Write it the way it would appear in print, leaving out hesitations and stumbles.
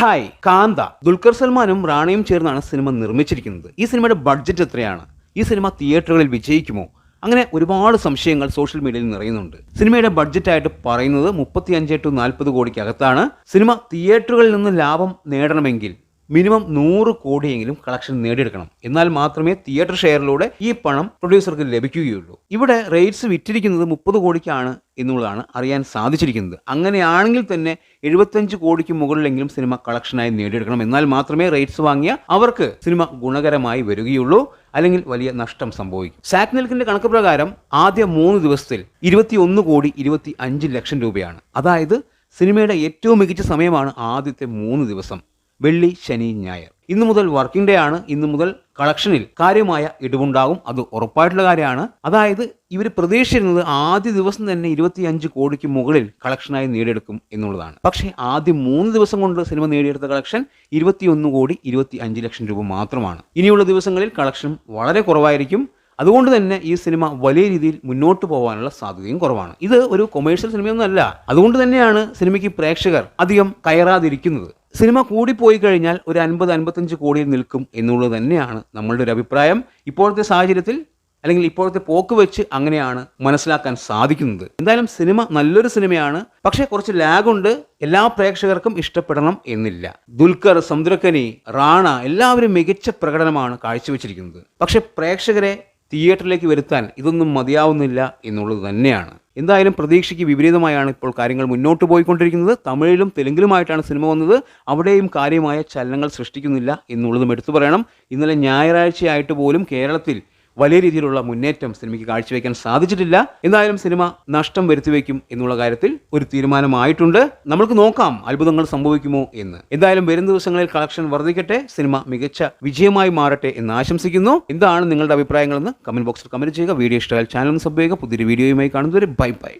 Hi കാന്ത. ദുൽഖർ സൽമാനും റാണയും ചേർന്നാണ് cinema നിർമ്മിച്ചിരിക്കുന്നത്. ഈ സിനിമയുടെ ബഡ്ജറ്റ് എത്രയാണ്? ഈ സിനിമ തിയേറ്ററുകളിൽ വിജയിക്കുമോ? അങ്ങനെ ഒരുപാട് സംശയങ്ങൾ സോഷ്യൽ മീഡിയയിൽ നിറയുന്നുണ്ട്. സിനിമയുടെ ബഡ്ജറ്റായിട്ട് പറയുന്നത് 35 to 40 കോടിക്കകത്താണ്. സിനിമ തിയേറ്ററുകളിൽ നിന്ന് ലാഭം നേടണമെങ്കിൽ മിനിമം 100 കോടിയെങ്കിലും കളക്ഷൻ നേടിയെടുക്കണം. എന്നാൽ മാത്രമേ തിയേറ്റർ ഷെയറിലൂടെ ഈ പണം പ്രൊഡ്യൂസർക്ക് ലഭിക്കുകയുള്ളൂ. ഇവിടെ റേറ്റ്സ് വിറ്റിരിക്കുന്നത് 30 കോടിക്കാണ് എന്നുള്ളതാണ് അറിയാൻ സാധിച്ചിരിക്കുന്നത്. അങ്ങനെയാണെങ്കിൽ തന്നെ 75 കോടിക്ക് മുകളിലെങ്കിലും സിനിമ കളക്ഷനായി നേടിയെടുക്കണം. എന്നാൽ മാത്രമേ റേറ്റ്സ് വാങ്ങിയ അവർക്ക് സിനിമ ഗുണകരമായി വരികയുള്ളൂ, അല്ലെങ്കിൽ വലിയ നഷ്ടം സംഭവിക്കും. സാക്നെൽക്കിന്റെ കണക്ക് പ്രകാരം ആദ്യ 3 ദിവസത്തിൽ 21 കോടി 25 ലക്ഷം രൂപയാണ്. അതായത് സിനിമയുടെ ഏറ്റവും മികച്ച സമയമാണ് ആദ്യത്തെ 3 ദിവസം, വെള്ളി, ശനി, ഞായർ. ഇന്നു മുതൽ വർക്കിംഗ് ഡേ ആണ്. ഇന്നു മുതൽ കളക്ഷനിൽ കാര്യമായ ഇടിവുണ്ടാകും, അത് ഉറപ്പായിട്ടുള്ള കാര്യമാണ്. അതായത് ഇവർ പ്രതീക്ഷിച്ചിരുന്നത് ആദ്യ ദിവസം തന്നെ 25 കോടിക്ക് മുകളിൽ കളക്ഷനായി നേടിയെടുക്കും എന്നുള്ളതാണ്. പക്ഷേ ആദ്യ 3 ദിവസം കൊണ്ട് സിനിമ നേടിയെടുത്ത കളക്ഷൻ 21 കോടി 25 ലക്ഷം രൂപ മാത്രമാണ്. ഇനിയുള്ള ദിവസങ്ങളിൽ കളക്ഷൻ വളരെ കുറവായിരിക്കും. അതുകൊണ്ട് തന്നെ ഈ സിനിമ വലിയ രീതിയിൽ മുന്നോട്ട് പോകാനുള്ള സാധ്യതയും കുറവാണ്. ഇത് ഒരു കൊമേഴ്ഷ്യൽ സിനിമയൊന്നും അല്ല. അതുകൊണ്ട് തന്നെയാണ് സിനിമയ്ക്ക് പ്രേക്ഷകർ അധികം കയറാതിരിക്കുന്നത്. സിനിമ കൂടിപ്പോയി കഴിഞ്ഞാൽ ഒരു 50-55 കോടിയിൽ നിൽക്കും എന്നുള്ളത് തന്നെയാണ് നമ്മളുടെ ഒരു അഭിപ്രായം. ഇപ്പോഴത്തെ സാഹചര്യത്തിൽ അല്ലെങ്കിൽ ഇപ്പോഴത്തെ പോക്ക് വെച്ച് അങ്ങനെയാണ് മനസ്സിലാക്കാൻ സാധിക്കുന്നത്. എന്തായാലും സിനിമ നല്ലൊരു സിനിമയാണ്. പക്ഷേ കുറച്ച് ലാഗുണ്ട്. എല്ലാ പ്രേക്ഷകർക്കും ഇഷ്ടപ്പെടണം എന്നില്ല. ദുൽഖർ, സമുദ്രക്കനി, റാണ എല്ലാവരും മികച്ച പ്രകടനമാണ് കാഴ്ചവെച്ചിരിക്കുന്നത്. പക്ഷെ പ്രേക്ഷകരെ തിയേറ്ററിലേക്ക് വരുത്താൻ ഇതൊന്നും മതിയാവുന്നില്ല എന്നുള്ളത് തന്നെയാണ്. എന്തായാലും പ്രതീക്ഷയ്ക്ക് വിപരീതമായാണ് ഇപ്പോൾ കാര്യങ്ങൾ മുന്നോട്ട് പോയിക്കൊണ്ടിരിക്കുന്നത്. തമിഴിലും തെലുങ്കിലുമായിട്ടാണ് സിനിമ വന്നത്. അവിടെയും കാര്യമായ ചലനങ്ങൾ സൃഷ്ടിക്കുന്നില്ല എന്നുള്ളതും എടുത്തു പറയണം. ഇന്നലെ ഞായറാഴ്ചയായിട്ട് പോലും കേരളത്തിൽ വലിയ രീതിയിലുള്ള മുന്നേറ്റം സിനിമയ്ക്ക് കാഴ്ചവെക്കാൻ സാധിച്ചിട്ടില്ല. എന്തായാലും സിനിമ നഷ്ടം വരുത്തിവെക്കും എന്നുള്ള കാര്യത്തിൽ ഒരു തീരുമാനമായിട്ടുണ്ട്. നമ്മൾക്ക് നോക്കാം അത്ഭുതങ്ങൾ സംഭവിക്കുമോ എന്ന്. എന്തായാലും വരും ദിവസങ്ങളിൽ കളക്ഷൻ വർദ്ധിക്കട്ടെ, സിനിമ മികച്ച വിജയമായി മാറട്ടെ എന്ന് ആശംസിക്കുന്നു. എന്താണ് നിങ്ങളുടെ അഭിപ്രായങ്ങളെന്ന് കമന്റ് ബോക്സിൽ കമന്റ് ചെയ്യുക. വീഡിയോ ഇഷ്ടമായാൽ ചാനൽ സബ്സ്ക്രൈബ് ചെയ്യുക. പുതിയൊരു വീഡിയോയുമായി കാണുന്നതുവരെ ബൈ ബൈ.